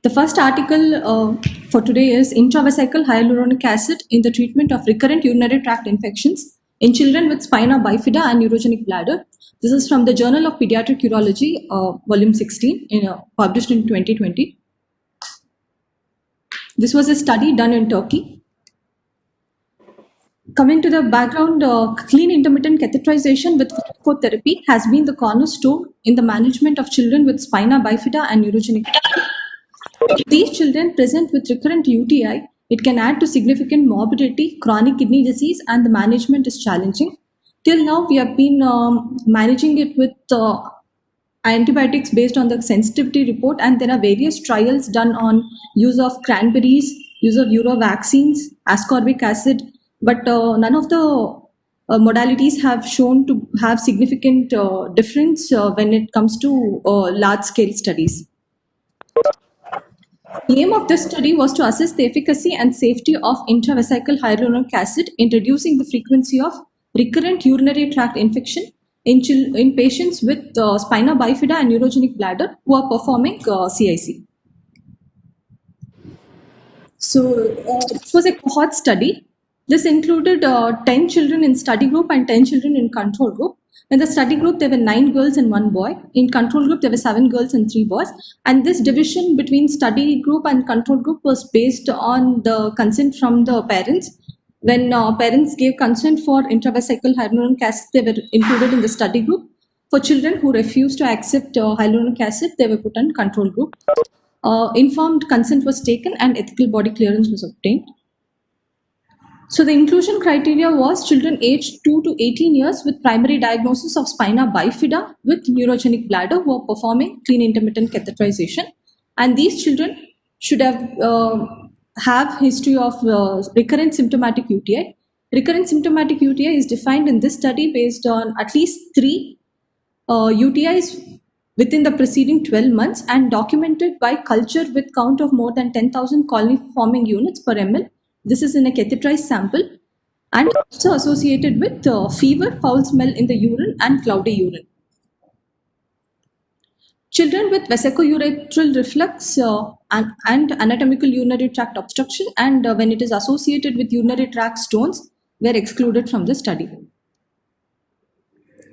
The first article for today is intravesical hyaluronic acid in the treatment of recurrent urinary tract infections in children with spina bifida and neurogenic bladder. This is from the Journal of Pediatric Urology, volume 16, published in 2020. This was a study done in Turkey. Coming to the background, clean intermittent catheterization with pharmacotherapy has been the cornerstone in the management of children with spina bifida and neurogenic bladder. If these children present with recurrent UTI, it can add to significant morbidity, chronic kidney disease, and the management is challenging. Till now, we have been managing it with antibiotics based on the sensitivity report, and there are various trials done on use of cranberries, use of vaccines, ascorbic acid, but none of the modalities have shown to have significant difference when it comes to large scale studies. The aim of this study was to assess the efficacy and safety of intravesical hyaluronic acid in reducing the frequency of recurrent urinary tract infection in patients with spina bifida and neurogenic bladder who are performing CIC. So this was a cohort study. This included 10 children in study group and 10 children in control group. In the study group, there were 9 girls and 1 boy. In control group, there were 7 girls and 3 boys. And this division between study group and control group was based on the consent from the parents. When parents gave consent for intravesical hyaluronic acid, they were included in the study group. For children who refused to accept hyaluronic acid, they were put in control group. Informed consent was taken and ethical body clearance was obtained. So the inclusion criteria was children aged 2 to 18 years with primary diagnosis of spina bifida with neurogenic bladder who are performing clean intermittent catheterization. And these children should have history of recurrent symptomatic UTI. Recurrent symptomatic UTI is defined in this study based on at least 3 UTIs within the preceding 12 months and documented by culture with count of more than 10,000 colony forming units per ml. This is in a catheterized sample and also associated with fever, foul smell in the urine and cloudy urine. Children with vesicoureteral reflux and anatomical urinary tract obstruction and when it is associated with urinary tract stones were excluded from the study.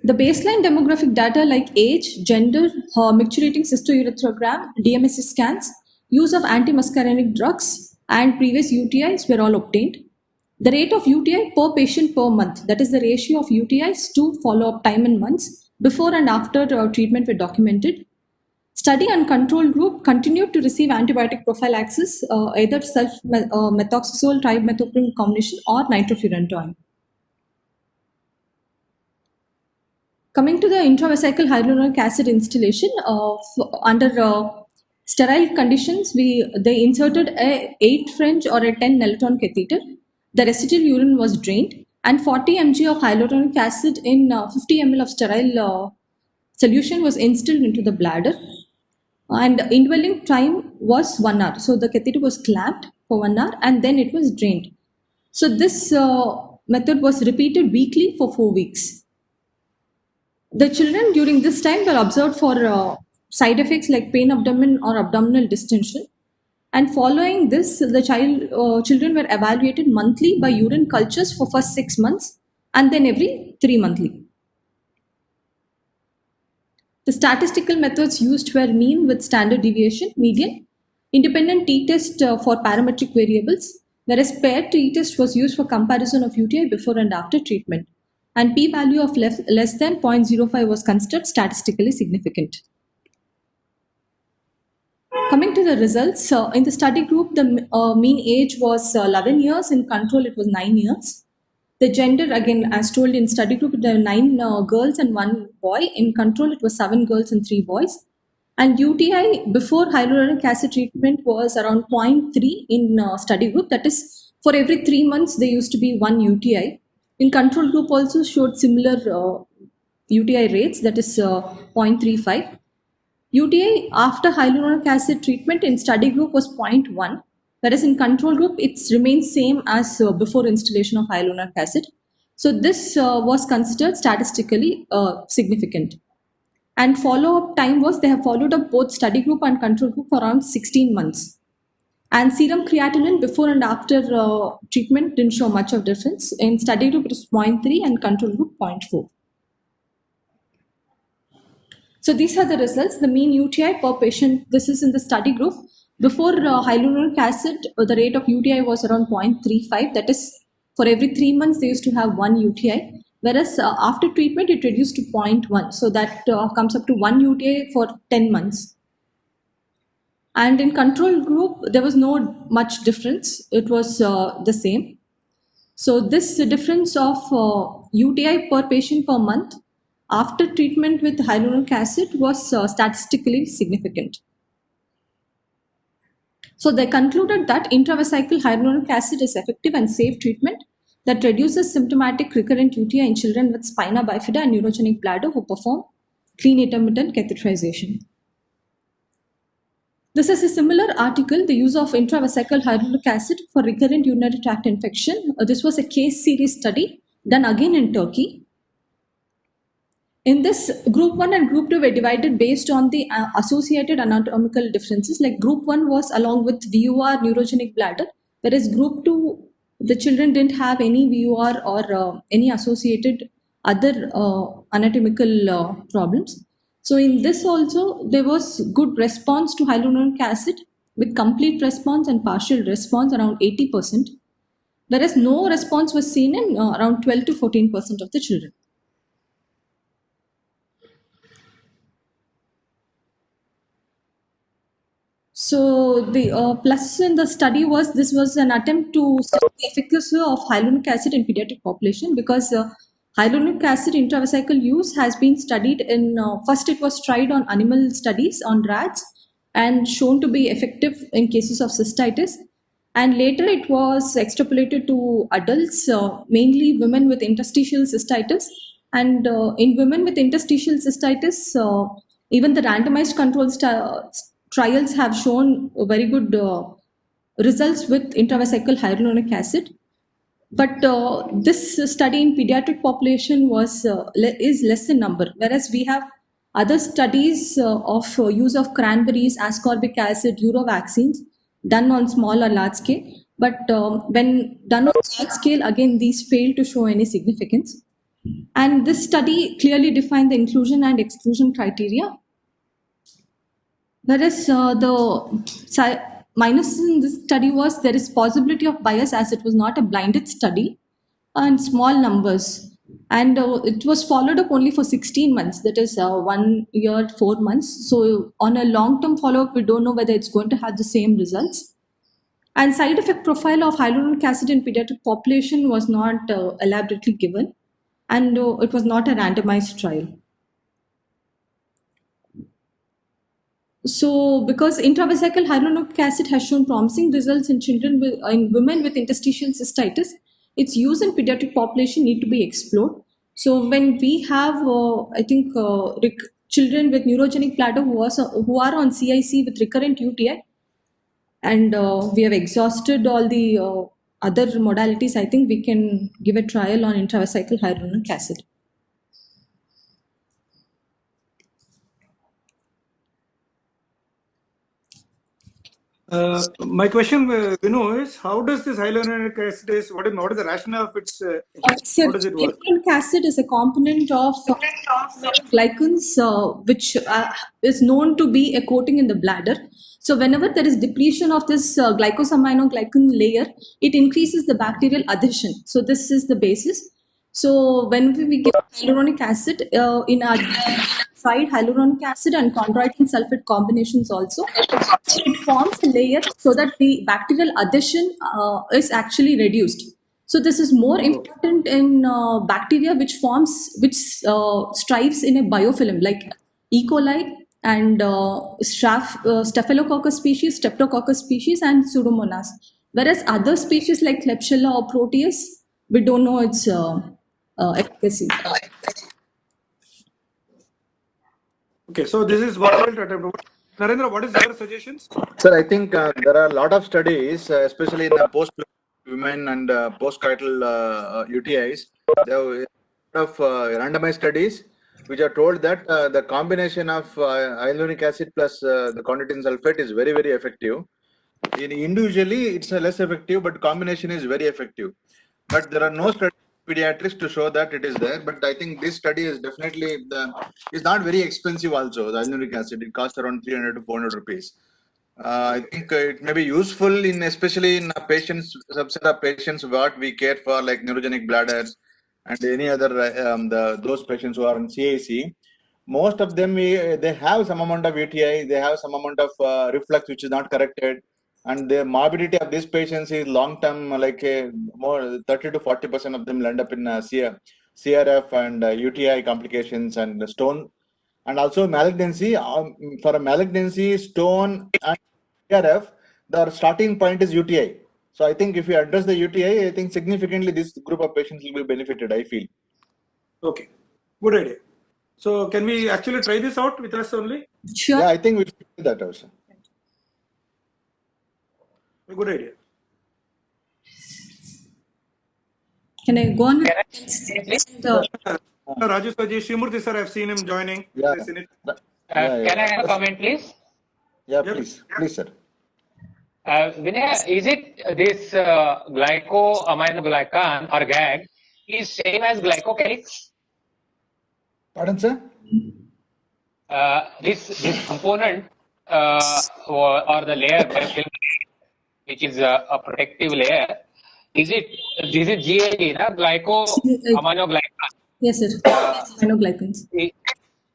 The baseline demographic data like age, gender, micturating cystourethrogram, DMSE scans, use of antimuscarinic drugs, and previous UTIs were all obtained. The rate of UTI per patient per month, that is the ratio of UTIs to follow-up time in months, before and after treatment were documented. Study and control group continued to receive antibiotic prophylaxis, either self-methoxazole trimethoprim combination or nitrofurantoin. Coming to the intravesical hyaluronic acid instillation, under sterile conditions, they inserted a 8 French or a 10 Nelaton catheter. The residual urine was drained and 40 mg of hyaluronic acid in 50 ml of sterile solution was instilled into the bladder. And indwelling time was 1 hour. So the catheter was clamped for 1 hour and then it was drained. So this method was repeated weekly for 4 weeks. The children during this time were observed for side effects like pain abdomen or abdominal distension. And following this, the children were evaluated monthly by urine cultures for first 6 months and then every 3 monthly. The statistical methods used were mean with standard deviation, median, independent t-test for parametric variables, whereas paired t-test was used for comparison of UTI before and after treatment. And p-value of less than 0.05 was considered statistically significant. Coming to the results, in the study group, the mean age was 11 years, in control it was 9 years. The gender, again, as told in study group, there were 9 girls and 1 boy. In control, it was 7 girls and 3 boys. And UTI before hyaluronic acid treatment was around 0.3 in study group. That is, for every 3 months, there used to be 1 UTI. In control group also showed similar UTI rates, that is 0.35. UTI after hyaluronic acid treatment in study group was 0.1, whereas in control group it remains same as before installation of hyaluronic acid. So this was considered statistically significant. And follow-up time was, they have followed up both study group and control group for around 16 months. And serum creatinine before and after treatment didn't show much of difference. In study group, it was 0.3 and control group 0.4. So these are the results. The mean UTI per patient, this is in the study group. Before hyaluronic acid, the rate of UTI was around 0.35. That is, for every 3 months, they used to have one UTI. Whereas after treatment, it reduced to 0.1. So that comes up to one UTI for 10 months. And in control group, there was no much difference. It was the same. So this difference of UTI per patient per month after treatment with hyaluronic acid was statistically significant. So they concluded that intravesical hyaluronic acid is effective and safe treatment that reduces symptomatic recurrent UTI in children with spina bifida and neurogenic bladder who perform clean intermittent catheterization. This is a similar article, the use of intravesical hyaluronic acid for recurrent urinary tract infection. This was a case series study done again in Turkey. In this, group 1 and group 2 were divided based on the associated anatomical differences. Like group 1 was along with VUR neurogenic bladder, whereas group 2, the children didn't have any VUR or any associated other anatomical problems. So in this also, there was good response to hyaluronic acid with complete response and partial response around 80%, whereas no response was seen in around 12 to 14% of the children. So the plus in the study was, this was an attempt to study the efficacy of hyaluronic acid in pediatric population, because hyaluronic acid intravesical use has been studied in, first it was tried on animal studies on rats and shown to be effective in cases of cystitis. And later it was extrapolated to adults, mainly women with interstitial cystitis. And in women with interstitial cystitis, even the randomized control trials have shown very good results with intravesical hyaluronic acid. But this study in pediatric population was is less in number, whereas we have other studies of use of cranberries, ascorbic acid, vaccines done on small or large scale. But when done on large scale, again, these fail to show any significance. And this study clearly defined the inclusion and exclusion criteria. Whereas the minus in this study was, there is possibility of bias as it was not a blinded study and small numbers. And it was followed up only for 16 months, that is 1 year, 4 months. So on a long-term follow-up, we don't know whether it's going to have the same results. And side effect profile of hyaluronic acid in pediatric population was not elaborately given, and it was not a randomized trial. So, because intravesical hyaluronic acid has shown promising results in children in women with interstitial cystitis, its use in pediatric population need to be explored. So, when we have, I think, children with neurogenic bladder who are on CIC with recurrent UTI, and we have exhausted all the other modalities, I think we can give a trial on intravesical hyaluronic acid. My question, is how does this hyaluronic acid what is the rationale of its how does it work? Hyaluronic acid is a component of glycans, which is known to be a coating in the bladder. So whenever there is depletion of this glycosaminoglycan layer, it increases the bacterial adhesion. So this is the basis. So when we give hyaluronic acid in our tried hyaluronic acid and chondroitin sulfate combinations also, it forms a layer so that the bacterial adhesion is actually reduced. So this is more important in bacteria which strives in a biofilm like E. coli and Staphylococcus species, Streptococcus species, and Pseudomonas. Whereas other species like Klebsiella or Proteus, we don't know its efficacy. Okay, so this is what I will attempt. Narendra, what is your suggestions? Sir, I think there are a lot of studies, especially in the post women and postcoital UTIs. There are a lot of randomized studies which are told that the combination of hyaluronic acid plus the condroitin sulfate is very, very effective. Individually, it's less effective, but combination is very effective. But there are no studies in pediatrics to show that it is there. But I think this study is definitely it's not very expensive. Also, the hyaluronic acid, it costs around 300 to 400 rupees. I think it may be useful in especially in patients, subset of patients what we care for, like neurogenic bladders and any other those patients who are in CAC. Most of them they have some amount of UTI, they have some amount of reflux which is not corrected, and the morbidity of these patients is long term, like more 30 to 40% of them will end up in CRF and UTI complications and stone, and also malignancy. For a malignancy, stone and CRF, the starting point is UTI. So I think if you address the UTI, I think significantly this group of patients will be benefited, I feel. Okay, good idea. So can we actually try this out with us only? Sure. Yeah, I think we should do that also. A good idea. Can I go on with Raju Saji, Shrimurthy sir, I've seen him joining. Yeah. He's in it. Can I have a comment, please? Yeah, Yep. please, sir. Vinay, is it this glycoaminoglycan or GAG is same as glycocalyx? Pardon, sir? This component or the layer which is a protective layer, is it GAG, glycoaminoglycan? Yes, sir. Aminoglycans.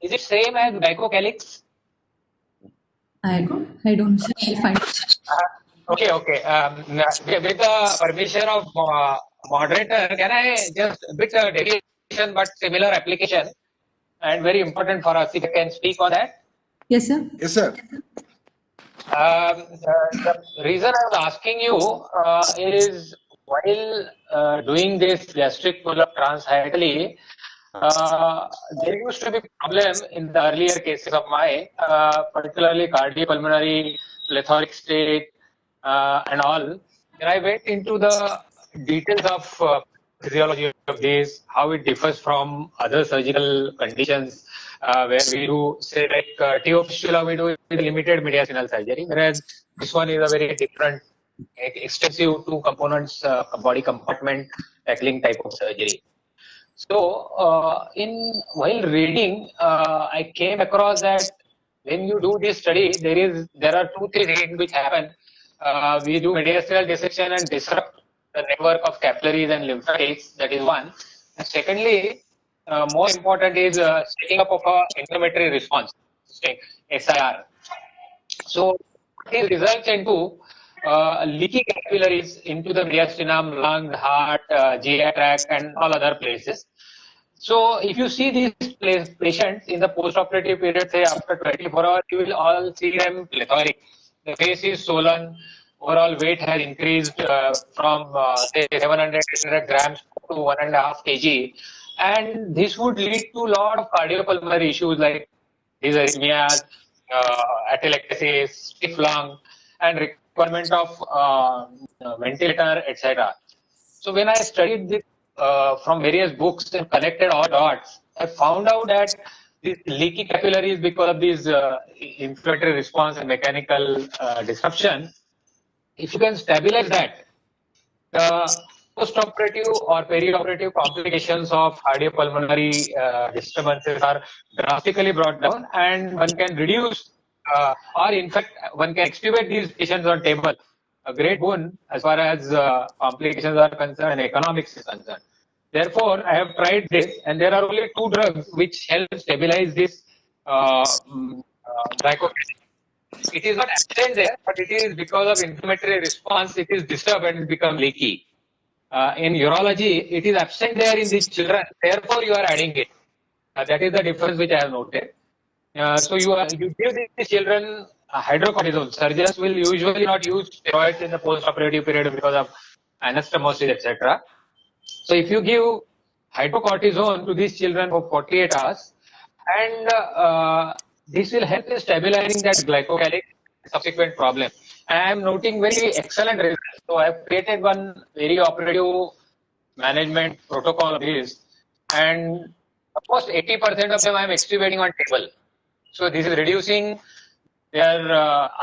Is it same as glycocalyx? I don't know, sir. I'll find it. Okay. With the permission of moderator, can I just a bit deviation but similar application and very important for us if I can speak on that? Yes, sir. Yes, sir. The reason I was asking you is while doing this gastric pull-up transhyatally, there used to be problem in the earlier cases of mine, particularly cardiopulmonary, plethoric state, and all. And I went into the details of physiology of this, how it differs from other surgical conditions, where we do say like TO fistula, we do limited mediastinal surgery, whereas this one is a very different, extensive two components, body compartment tackling type of surgery. So, while reading, I came across that when you do this study, there are two things which happen. We do mediastinal dissection and disrupt the network of capillaries and lymphatics. That is one. And secondly, more important is setting up of a inflammatory response, SIR. So, this results into leaky capillaries into the mediastinum, lung, heart, GI tract, and all other places. So, if you see these patients in the post-operative period, say after 24 hours, you will all see them plethoric. The face is swollen. Overall weight has increased from say 700 grams to 1.5 kg, and this would lead to a lot of cardiopulmonary issues like dysarrhythmias, atelectasis, stiff lung, and requirement of ventilator, etc. So when I studied this from various books and connected all dots, I found out that these leaky capillaries because of these inflammatory response and mechanical disruption. If you can stabilize that, the post-operative or peri-operative complications of cardiopulmonary disturbances are drastically brought down, and one can reduce or in fact one can extubate these patients on table. A great boon as far as complications are concerned and economics is concerned. Therefore, I have tried this, and there are only two drugs which help stabilize this glycocalyx. It is not absent there, but it is because of inflammatory response, it is disturbed and it becomes leaky. In urology, it is absent there in these children, therefore you are adding it. That is the difference which I have noted. So you give these children hydrocortisone. Surgeons will usually not use steroids in the post-operative period because of anastomosis, etc. So if you give hydrocortisone to these children for 48 hours, and this will help in stabilizing that glycocalyx subsequent problem. I am noting very excellent results. So I have created one very operative management protocol of this, and almost 80% of them I am extubating on table. So this is reducing their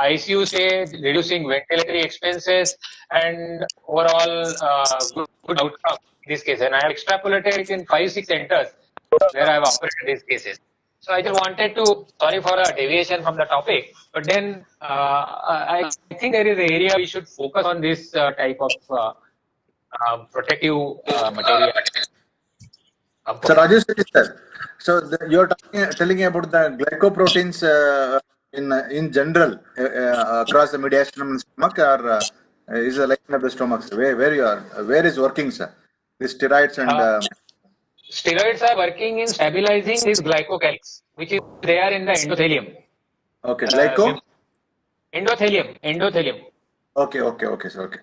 ICU stay, reducing ventilatory expenses, and overall good outcome in this case. And I have extrapolated it in 5-6 centers where I have operated these cases. So I just wanted to, sorry for a deviation from the topic, but then I think there is an area we should focus on this type of protective material. So Rajesh sir, so you're telling about the glycoproteins in general across the mediastinum and stomach, or is the line of the stomach? Where is working, sir? The steroids and steroids are working in stabilizing these glycocalyx, which is there in the endothelium. okay, glyco. Endothelium. Okay, sir. Okay.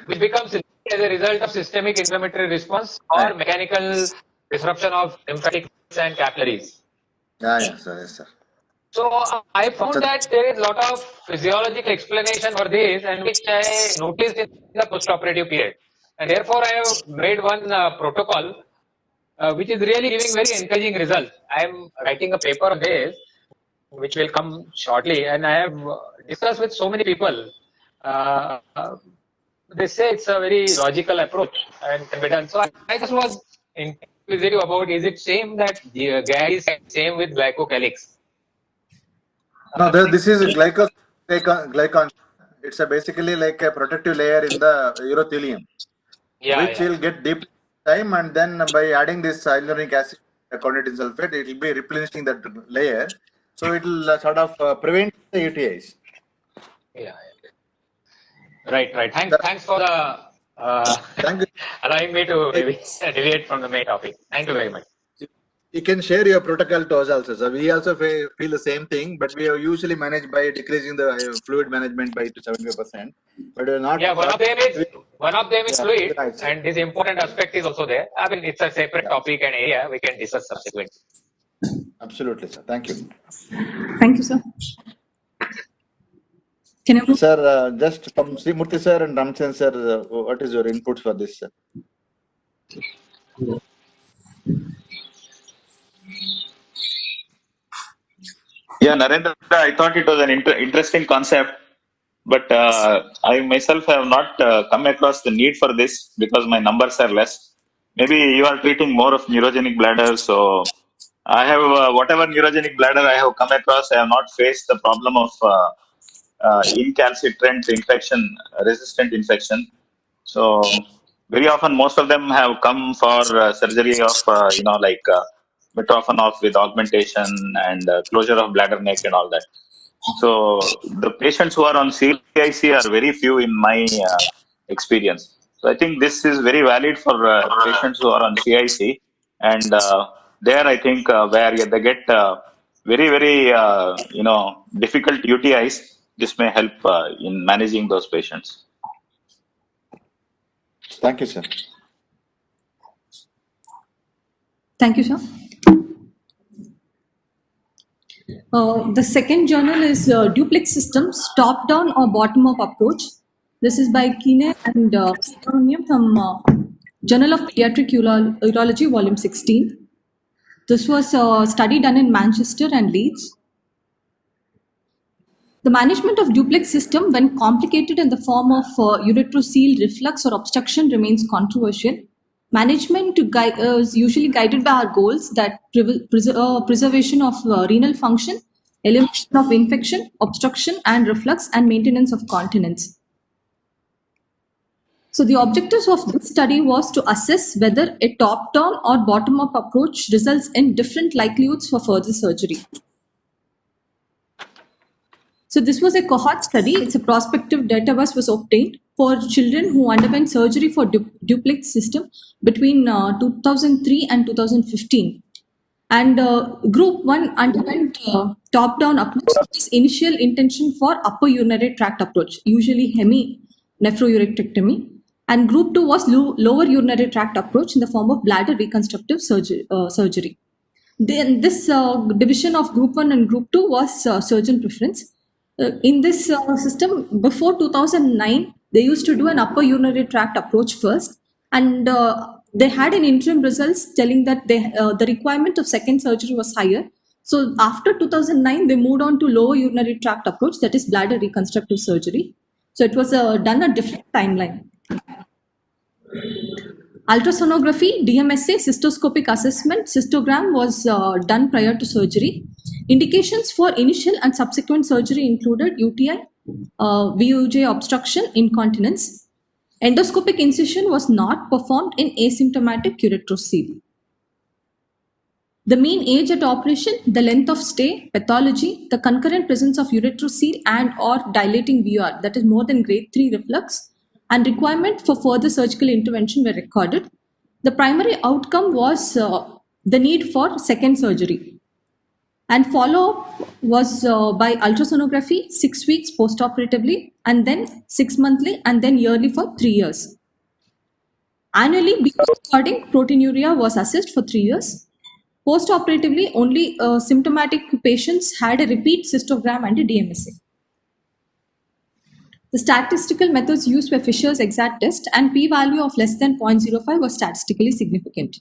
Which becomes as a result of systemic inflammatory response or mechanical disruption of lymphatics and capillaries. Yes, sir. So I found that there is a lot of physiological explanation for this, and which I noticed in the postoperative period. And therefore, I have made one protocol which is really giving very encouraging results. I am writing a paper on this, which will come shortly, and I have discussed with so many people. They say it's a very logical approach and can be done. So I just was inquisitive about, is it same that the GAD is same with glycocalyx? No, this is glycon. It's basically like a protective layer in the urothelium, which will get deep time, and then by adding this hyaluronic acid, chondroitin sulfate, it will be replenishing that layer, so it will sort of prevent the UTIs. Yeah. Right. Thanks for the Thank you. allowing me to deviate from the main topic. Thank you very much. You can share your protocol to us also. So we also feel the same thing, but we have usually managed by decreasing the fluid management by 75%. But we're not. Yeah, one of them is fluid, and this important aspect is also there. I mean, it's a separate topic and area we can discuss subsequently. Absolutely, sir. Thank you. Thank you, sir. Can I move? Sir, just from Sri Murthy sir and Ramchandran sir, what is your input for this, sir? Yeah, Narendra, I thought it was an interesting concept, but I myself have not come across the need for this because my numbers are less. Maybe you are treating more of neurogenic bladder, so I have whatever neurogenic bladder I have come across, I have not faced the problem of incalcitrant infection, resistant infection. So very often, most of them have come for surgery of Mitrofanov with augmentation and closure of bladder neck and all that. So the patients who are on CIC are very few in my experience. So I think this is very valid for patients who are on CIC, and there I think where they get very difficult UTIs, this may help in managing those patients. Thank you, sir. Thank you, sir. The second journal is Duplex Systems, Top-Down or Bottom-Up Approach. This is by Kine and from Journal of Pediatric Urology, Volume 16. This was a study done in Manchester and Leeds. The management of duplex system, when complicated in the form of ureterocoel reflux or obstruction, remains controversial. Management is usually guided by our goals that preservation of renal function, elimination of infection, obstruction and reflux, and maintenance of continence. So the objectives of this study was to assess whether a top-down or bottom-up approach results in different likelihoods for further surgery. So this was a cohort study. It's a prospective database was obtained for children who underwent surgery for duplex system between 2003 and 2015. And group 1 underwent top-down approach, is initial intention for upper urinary tract approach, usually hemi-nephrourectomy. And group 2 was lower urinary tract approach in the form of bladder reconstructive surgery. Then this division of group 1 and group 2 was surgeon preference. In this system, before 2009, they used to do an upper urinary tract approach first, and they had an interim results telling that the requirement of second surgery was higher. So after 2009, they moved on to lower urinary tract approach, that is bladder reconstructive surgery. So it was done a different timeline. Ultrasonography, DMSA, cystoscopic assessment, cystogram was done prior to surgery. Indications for initial and subsequent surgery included UTI, VUJ obstruction, incontinence. Endoscopic incision was not performed in asymptomatic uretrocele. The mean age at operation, the length of stay, pathology, the concurrent presence of uretrocele and or dilating VUR, that is more than grade 3 reflux, and requirement for further surgical intervention were recorded. The primary outcome was the need for second surgery. And follow-up was by ultrasonography 6 weeks postoperatively, and then 6 monthly, and then yearly for 3 years. Annually, before recording, proteinuria was assessed for 3 years. Postoperatively, only symptomatic patients had a repeat cystogram and a DMSA. The statistical methods used were Fisher's exact test, and p-value of less than 0.05 was statistically significant.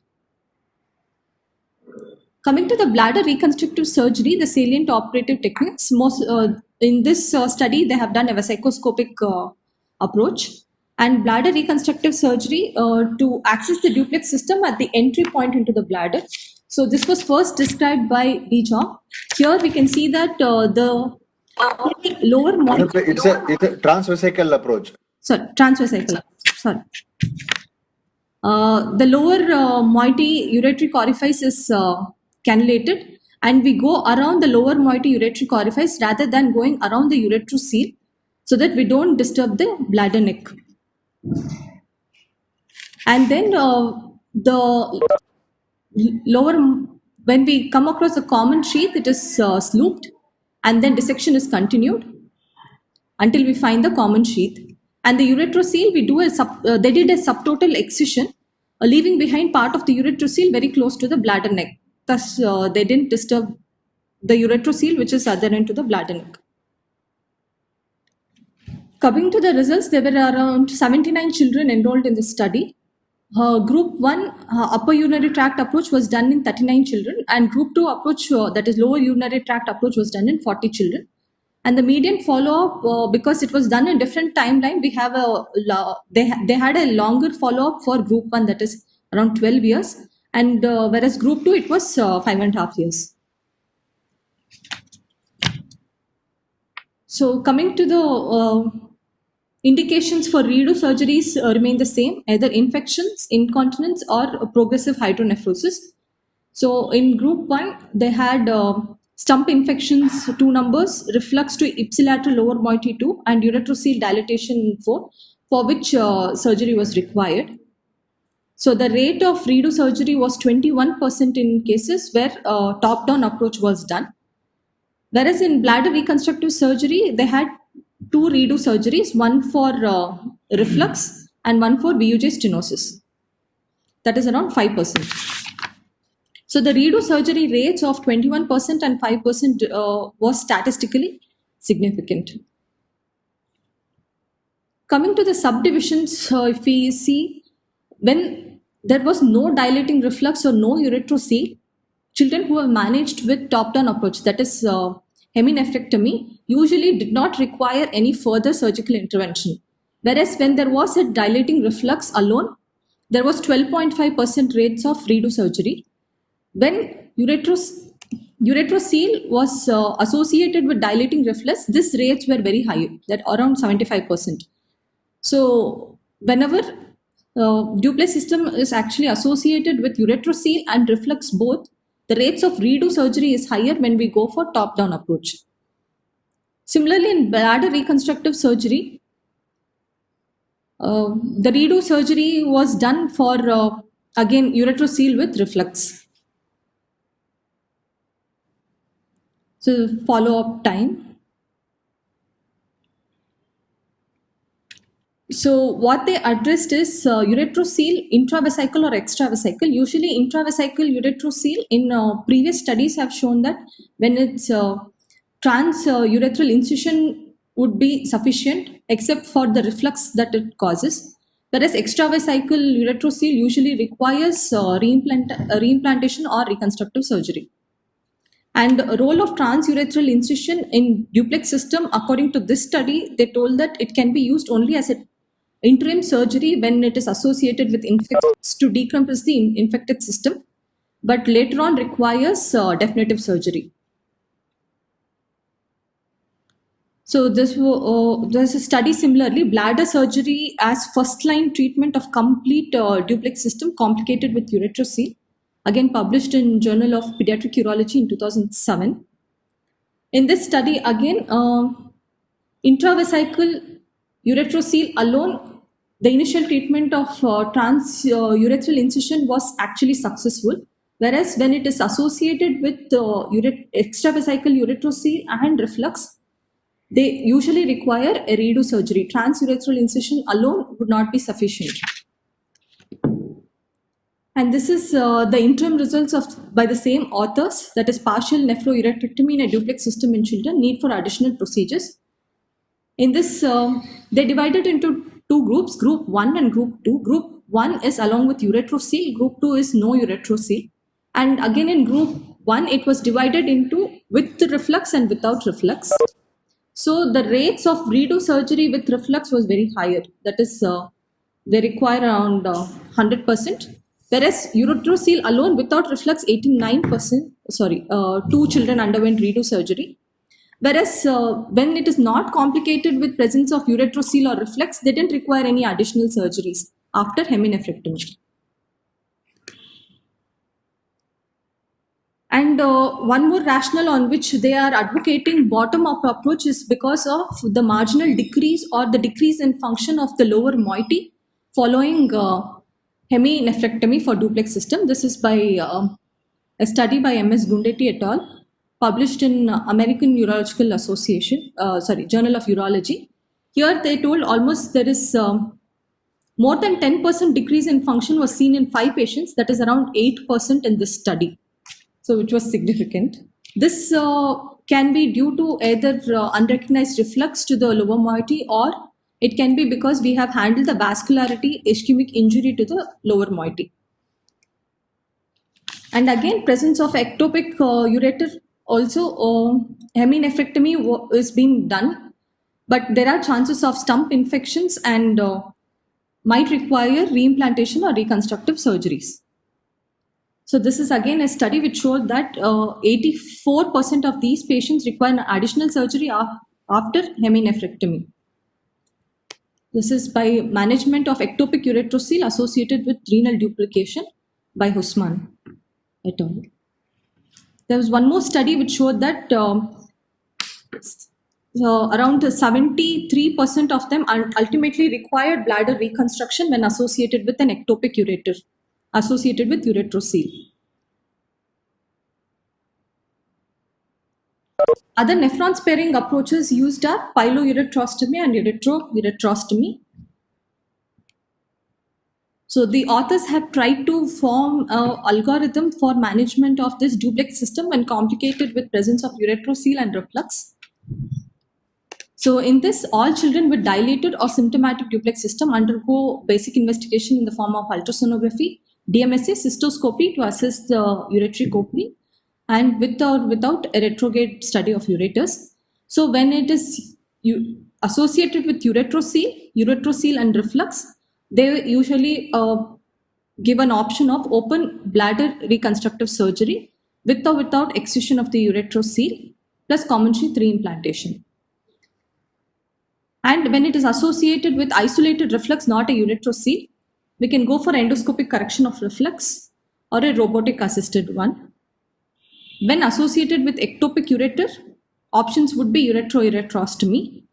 Coming to the bladder reconstructive surgery, the salient operative techniques, in this study, they have done a vasecoscopic approach, and bladder reconstructive surgery to access the duplex system at the entry point into the bladder. So this was first described by Dijon. Here we can see that the lower moiety. It's a transvesical approach. Sorry, transvesical. Sorry. The lower moiety ureteric orifice is cannulated, and we go around the lower moiety ureteric orifice rather than going around the uretrocele, so that we don't disturb the bladder neck. And then the lower, when we come across the common sheath, it is slooped, and then dissection is continued until we find the common sheath. And the uretrocele, we do they did a subtotal excision, leaving behind part of the uretrocele very close to the bladder neck. Thus, they didn't disturb the uretrocele, which is adherent to the bladder neck. Coming to the results, there were around 79 children enrolled in the study. Group 1 upper urinary tract approach was done in 39 children, and group 2 approach, that is lower urinary tract approach, was done in 40 children. And the median follow-up, because it was done in different timeline, we have they had a longer follow-up for group 1, that is around 12 years, and whereas group 2 it was 5.5 years. So coming to the indications for redo surgeries remain the same, either infections, incontinence, or progressive hydronephrosis. So in group 1, they had stump infections 2 numbers, reflux to ipsilateral lower moiety 2, and uretrocele dilatation 4, for which surgery was required. So the rate of redo surgery was 21% in cases where top-down approach was done. Whereas in bladder reconstructive surgery, they had 2 redo surgeries, one for reflux and one for VUJ stenosis. That is around 5%. So the redo surgery rates of 21% and 5% was statistically significant. Coming to the subdivisions, if we see, when there was no dilating reflux or no uretrocele, children who were managed with top-down approach, that is heminephrectomy, usually did not require any further surgical intervention. Whereas when there was a dilating reflux alone, there was 12.5% rates of redo surgery. When uretrocele was associated with dilating reflux, these rates were very high, that around 75%. So whenever duplex system is actually associated with uretrocele and reflux both, the rates of redo surgery is higher when we go for top-down approach. Similarly, in bladder reconstructive surgery, the redo surgery was done for, again, uretrocele with reflux. So follow-up time. So what they addressed is uretrocele, intravesical or extravesical. Usually intravesical uretrocele in previous studies have shown that when it's transurethral incision would be sufficient except for the reflux that it causes. whereas extravesical uretrocele usually requires reimplantation or reconstructive surgery. And the role of transurethral incision in duplex system, according to this study, they told that it can be used only as an interim surgery when it is associated with infections to decompress the infected system, but later on requires definitive surgery. So there's a study similarly, bladder surgery as first-line treatment of complete duplex system complicated with uretrocele, again published in Journal of Pediatric Urology in 2007. In this study, again, intravesical uretrocele alone, the initial treatment of transurethral incision was actually successful, whereas when it is associated with extravesical uretrocele and reflux, they usually require a redo surgery. Transurethral incision alone would not be sufficient. And this is the interim results by the same authors, that is partial nephrouretectomy in a duplex system in children, need for additional procedures. In this, they divided into two groups, group 1 and group 2. Group 1 is along with uretrocele, group 2 is no uretrocele. And again in group 1, it was divided into with reflux and without reflux. So the rates of redo surgery with reflux was very higher. That is, they require around 100%. Whereas uretrocele alone without reflux, 89%, 2 children underwent redo surgery. Whereas when it is not complicated with presence of uretrocele or reflux, they didn't require any additional surgeries after heminephrectomy. And one more rationale on which they are advocating bottom-up approach is because of the marginal decrease or the decrease in function of the lower moiety following heminephrectomy for duplex system. This is by a study by M.S. Gundeti et al., published in American Urological Association, Journal of Urology. Here they told almost there is more than 10% decrease in function was seen in 5 patients, that is around 8% in this study. So which was significant. This can be due to either unrecognized reflux to the lower moiety, or it can be because we have handled the vascularity ischemic injury to the lower moiety. And again, presence of ectopic ureter, also heminephrectomy is being done, but there are chances of stump infections and might require reimplantation or reconstructive surgeries. So this is again a study which showed that 84% of these patients require additional surgery after heminephrectomy. This is by management of ectopic uretrocele associated with renal duplication by Hussman et al. There was one more study which showed that around 73% of them ultimately required bladder reconstruction when associated with an ectopic ureter associated with uretrocele. Other nephron sparing approaches used are pylouretrostomy and uretrouretrostomy. So the authors have tried to form an algorithm for management of this duplex system when complicated with presence of uretrocele and reflux. So in this, all children with dilated or symptomatic duplex system undergo basic investigation in the form of ultrasonography, DMSA, cystoscopy to assess the ureteric opening, and with or without a retrograde study of ureters. So when it is associated with uretrocele and reflux, they usually give an option of open bladder reconstructive surgery with or without excision of the uretrocele plus common sheath reimplantation. And when it is associated with isolated reflux, not a uretrocele, we can go for endoscopic correction of reflux or a robotic assisted one. When associated with ectopic ureter, options would be uretrouretrostomy,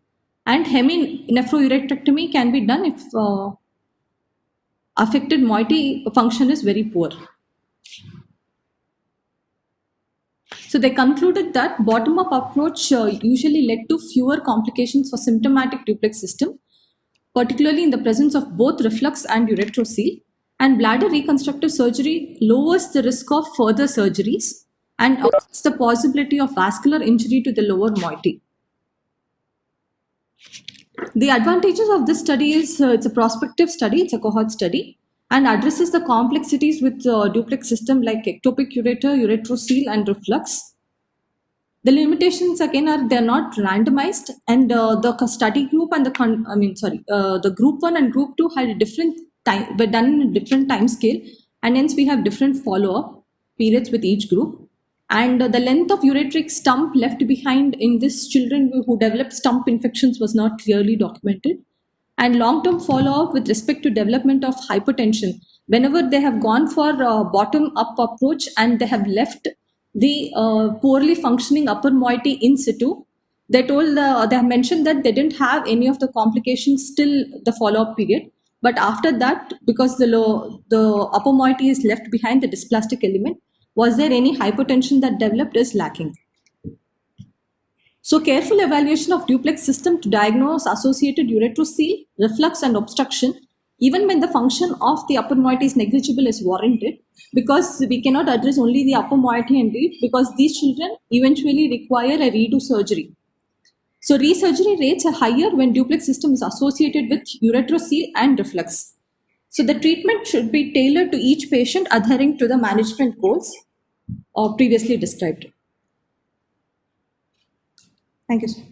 and heminephrouretectomy can be done if affected moiety function is very poor. So they concluded that bottom-up approach usually led to fewer complications for symptomatic duplex system, particularly in the presence of both reflux and uretrocele, and bladder reconstructive surgery lowers the risk of further surgeries and avoids the possibility of vascular injury to the lower moiety. The advantages of this study is it's a prospective study, it's a cohort study, and addresses the complexities with duplex system like ectopic ureter, ureterocele, and reflux. The limitations again are they're not randomized, and the study group and the group 1 and group 2 had a different time, were done in a different time scale, and hence we have different follow-up periods with each group. And the length of ureteric stump left behind in these children who developed stump infections was not clearly documented. And long-term follow-up with respect to development of hypertension, whenever they have gone for bottom-up approach and they have left the poorly functioning upper moiety in situ, they have mentioned that they didn't have any of the complications till the follow-up period. But after that, because the upper moiety is left behind, the dysplastic element, was there any hypertension that developed is lacking. So careful evaluation of duplex system to diagnose associated ureterocele, reflux and obstruction, even when the function of the upper moiety is negligible, is warranted, because we cannot address only the upper moiety and read, because these children eventually require a redo surgery. So resurgery rates are higher when duplex system is associated with ureterocele and reflux. So the treatment should be tailored to each patient adhering to the management goals previously described. Thank you, sir.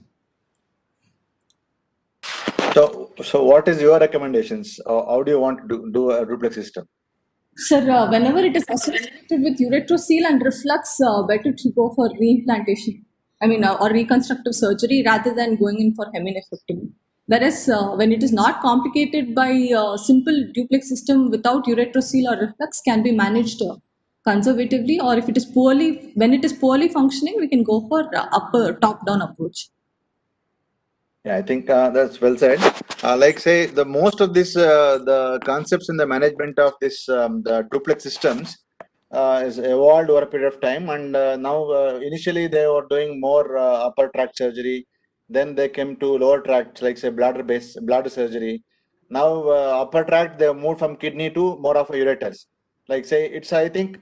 So what is your recommendations? How do you want to do a duplex system? Sir, whenever it is associated with ureterocele and reflux, better to go for reimplantation. Or reconstructive surgery rather than going in for heminephrectomy. Whereas when it is not complicated by simple duplex system without ureterocele or reflux, can be managed conservatively, or if it is when it is poorly functioning, we can go for upper top-down approach. Yeah, I think that's well said. Like say the most of this, the concepts in the management of this the duplex systems is evolved over a period of time, and now initially they were doing more upper tract surgery, then they came to lower tract, like say bladder surgery. Now upper tract they moved from kidney to more of a ureters. Like say it's, I think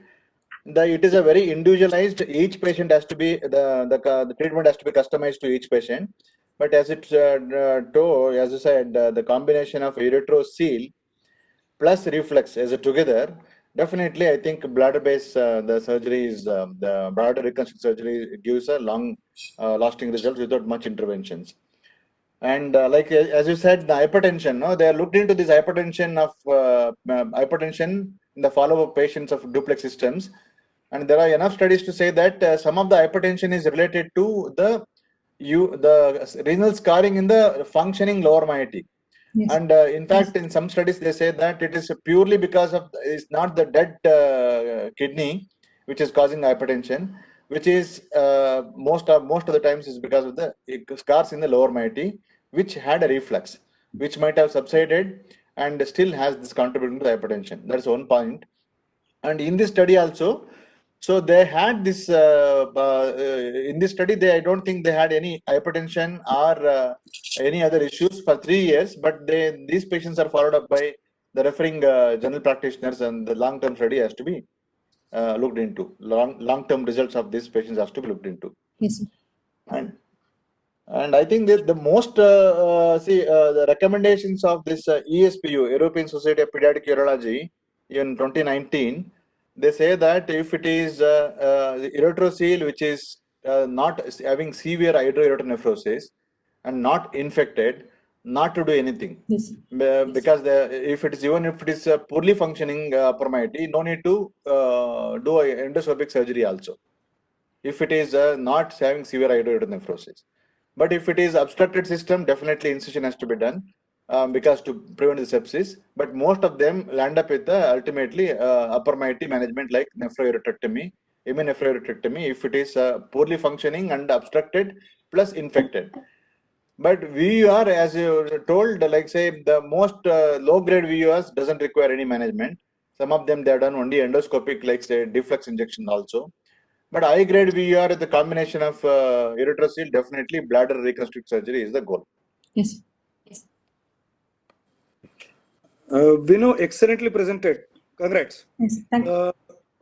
it is a very individualized. Each patient has to be the treatment has to be customized to each patient. But as it as you said, the combination of ureterocele plus reflux as a together, definitely I think bladder-based the surgery is the bladder reconstruction surgery gives a long lasting results without much interventions. And like as you said, the hypertension, no, they are looked into this hypertension in the follow-up patients of duplex systems, and there are enough studies to say that some of the hypertension is related to the renal scarring in the functioning lower moiety. Yes. And in fact, in some studies, they say that it is purely because of, it's not the dead kidney which is causing hypertension, which is most of the times is because of the scars in the lower moiety, which had a reflux, which might have subsided and still has this contributing to the hypertension. That's one point. And in this study also, so they had this in this study. I don't think they had any hypertension or any other issues for 3 years. But these patients are followed up by the referring general practitioners, and the long-term study has to be looked into. Long-term results of these patients has to be looked into. Yes. And I think that the most the recommendations of this ESPU, European Society of Pediatric Urology, in 2019. They say that if it is ureterocele which is not having severe hydroureter and not infected, not to do anything. Yes. Because if it is poorly functioning upper moiety, no need to do endoscopic surgery also. If it is not having severe hydroureter. But if it is obstructed system, definitely incision has to be done. Because to prevent the sepsis, but most of them land up with the ultimately upper moiety management like nephrouretectomy, heminephrouretectomy, if it is poorly functioning and obstructed plus infected. But VUR, as you told, like say the most low-grade VURs doesn't require any management. Some of them they are done only endoscopic, like say deflux injection also. But high-grade VUR, the combination of ureterocele, definitely bladder reconstructive surgery is the goal. Yes. Vinu, excellently presented. Congrats. Yes, thank you.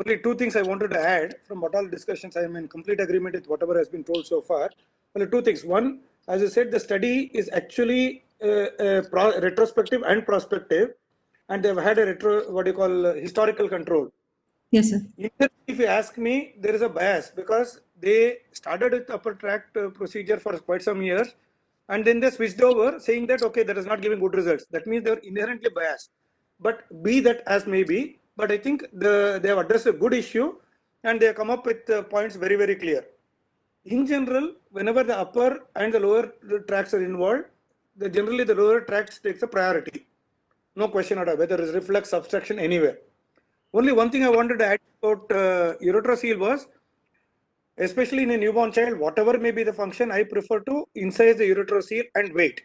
Only two things I wanted to add from what all discussions. I am in complete agreement with whatever has been told so far. Only two things. One, as you said, the study is actually retrospective and prospective, and they've had a historical control. Yes, sir. If you ask me, there is a bias because they started with upper tract procedure for quite some years, and then they switched over saying that okay, that is not giving good results. That means they are inherently biased. But be that as may be, but I think they have addressed a good issue, and they have come up with points very, very clear. In general, whenever the upper and the lower tracts are involved, generally the lower tracts takes a priority. No question at all, whether there is reflux, obstruction, anywhere. Only one thing I wanted to add about ureterocele was, especially in a newborn child, whatever may be the function, I prefer to incise the ureterocele and wait.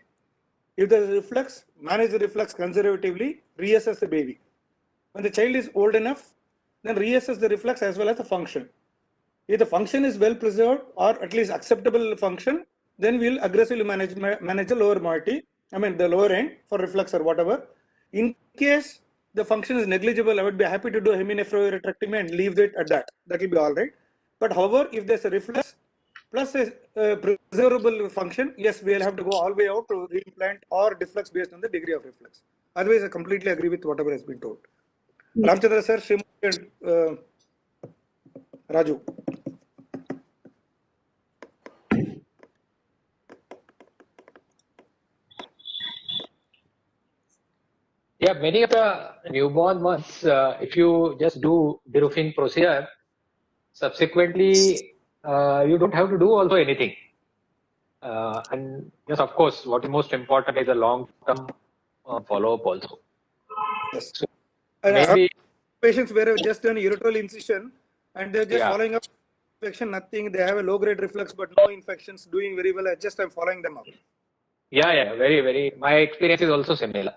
If there is reflux, manage the reflux conservatively, reassess the baby. When the child is old enough, then reassess the reflux as well as the function. If the function is well preserved or at least acceptable function, then we'll aggressively manage the lower moiety, the lower end for reflux or whatever. In case the function is negligible, I would be happy to do heminephrourectomy and leave it at that. That will be all right. But however, if there's a reflux plus a preservable function, yes, we'll have to go all the way out to reimplant or deflux based on the degree of reflux. Otherwise, I completely agree with whatever has been told. Ramchandra sir, Srimati and Raju. Yeah, many of the newborn ones, if you just do deroofing procedure, subsequently you don't have to do also anything. And yes, of course, what is most important is a long-term follow-up also. Yes. So And maybe patients where have just done ureteral incision and they're just following up infection, nothing. They have a low-grade reflux but no infections, doing very well. I'm following them up. yeah, very, very. My experience is also similar.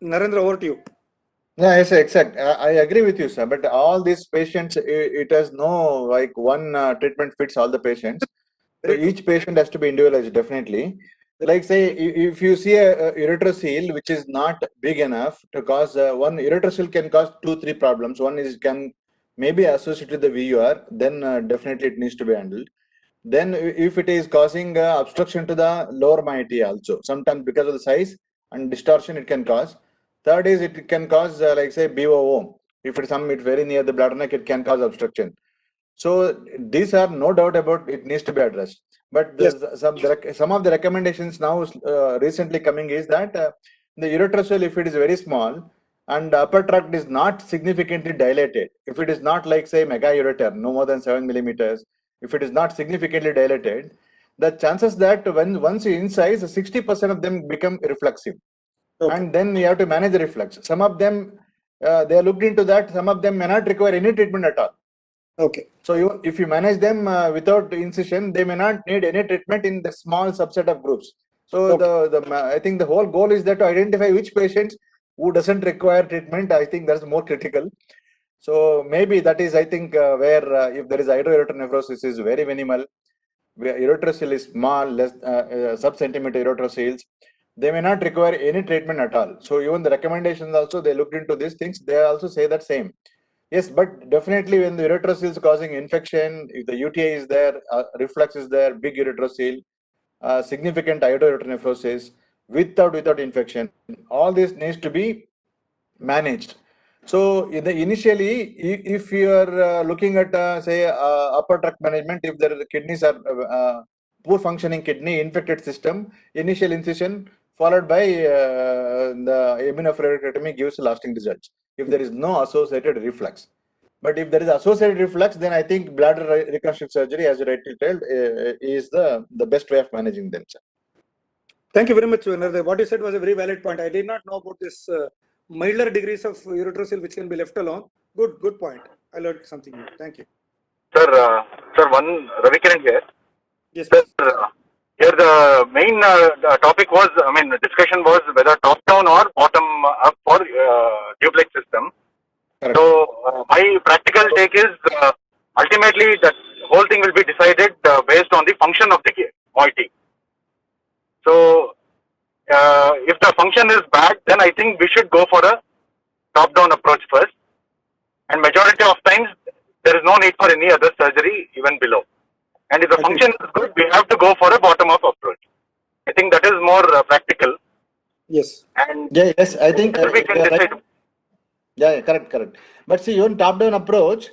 Narendra, over to you. Yeah, yes, exact. I agree with you, sir. But all these patients, it has no like one treatment fits all the patients. So each patient has to be individualized, definitely. Like say, if you see a ureterocele which is not big enough to cause one ureterocele can cause 2-3 problems. One is can maybe associated with the VUR, then definitely it needs to be handled. Then if it is causing obstruction to the lower moiety also, sometimes because of the size and distortion it can cause. Third is it can cause like say BOO. If it's very near the bladder neck, it can cause obstruction. So these are no doubt about it needs to be addressed. But some of the recommendations now recently coming is that the ureterocele, if it is very small and the upper tract is not significantly dilated, if it is not like say mega ureter, no more than 7 millimeters, if it is not significantly dilated, the chances that once you incise, 60% of them become reflexive. Okay. And then you have to manage the reflux. Some of them, they are looked into that. Some of them may not require any treatment at all. Okay. So if you manage them without incision, they may not need any treatment in the small subset of groups. So I think the whole goal is that to identify which patients who doesn't require treatment. I think that's more critical. So maybe that is, I think, where if there is hydroureter nephrosis is very minimal, where ureterocele is small, less sub-centimeter ureteroceles, they may not require any treatment at all. So even the recommendations also, they looked into these things. They also say that same. Yes, but definitely when the ureterocele is causing infection, if the UTI is there, reflux is there, big ureterocele, significant hydroureter nephrosis, without infection, all this needs to be managed. So initially, if you are looking at say upper tract management, if the kidneys are poor functioning kidney, infected system, initial incision followed by the heminephrourectomy gives lasting results if there is no associated reflux. But if there is associated reflux, then I think bladder reconstruction surgery, as you rightly told, is the best way of managing them, sir. Thank you very much, Narendra. What you said was a very valid point. I did not know about this milder degrees of ureterocele which can be left alone. Good point. I learned something new. Thank you. Sir, one Ravi Kiran here. Yes, please. Sir, here the main topic was, the discussion was whether top down or bottom up for duplex system. Correct. So my practical take is ultimately that whole thing will be decided based on the function of the moiety. So if the function is bad, then I think we should go for a top-down approach first. And majority of times, there is no need for any other surgery even below. And if the function is good, we have to go for a bottom-up approach. I think that is more practical. Yes. And Yeah, yes, I think we can you're right. decide. Yeah, correct. But see, even top-down approach,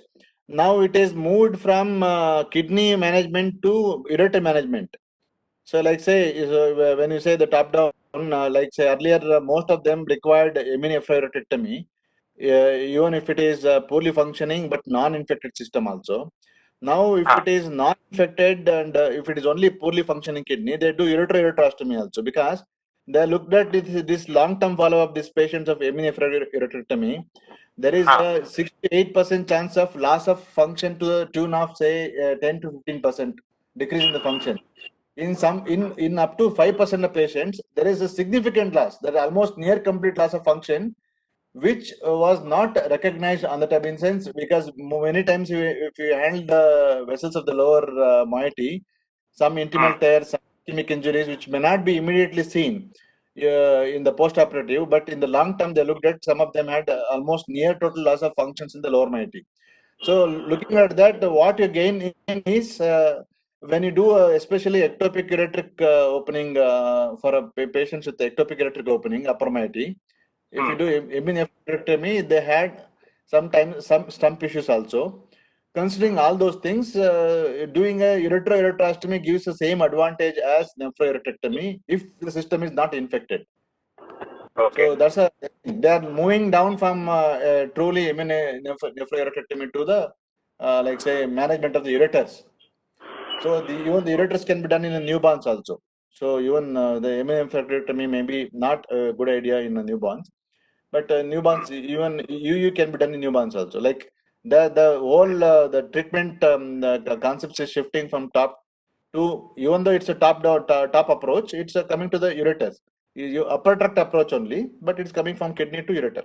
now it is moved from kidney management to ureter management. So, like say, when you say the top-down, like say earlier, most of them required mini-nephrectomy, even if it is poorly functioning but non-infected system also. Now, if it is non-infected and if it is only poorly functioning kidney, they do ureterostomy also, because they looked at this long-term follow-up of these patients of mini-nephrectomy. There is a 68% chance of loss of function to the tune of say 10 to 15% decrease in the function. In up to 5% of patients, there is a significant loss, there is almost near complete loss of function, which was not recognized on the time, in sense, because many times if you handle the vessels of the lower moiety, some intimal tears, some ischemic injuries, which may not be immediately seen in the post-operative, but in the long term, they looked at some of them had almost near total loss of functions in the lower moiety. So looking at that, what you gain is when you do especially ectopic ureteric opening for a patients with ectopic ureteric opening, upper moiety. If you do mini-nephrectomy, they had sometimes some stump issues also. Considering all those things, doing a ureterostomy gives the same advantage as nephroureterectomy if the system is not infected. Okay. So that's they are moving down from truly nephroureterectomy to the like say management of the ureters. So even the ureters can be done in the newborns also. So even the nephrectomy may be not a good idea in the newborns, but newborns, even UU can be done in newborns also. Like the whole the treatment the concepts is shifting from top to, even though it's a top approach, it's coming to the ureters. You upper tract approach only, but it's coming from kidney to ureter.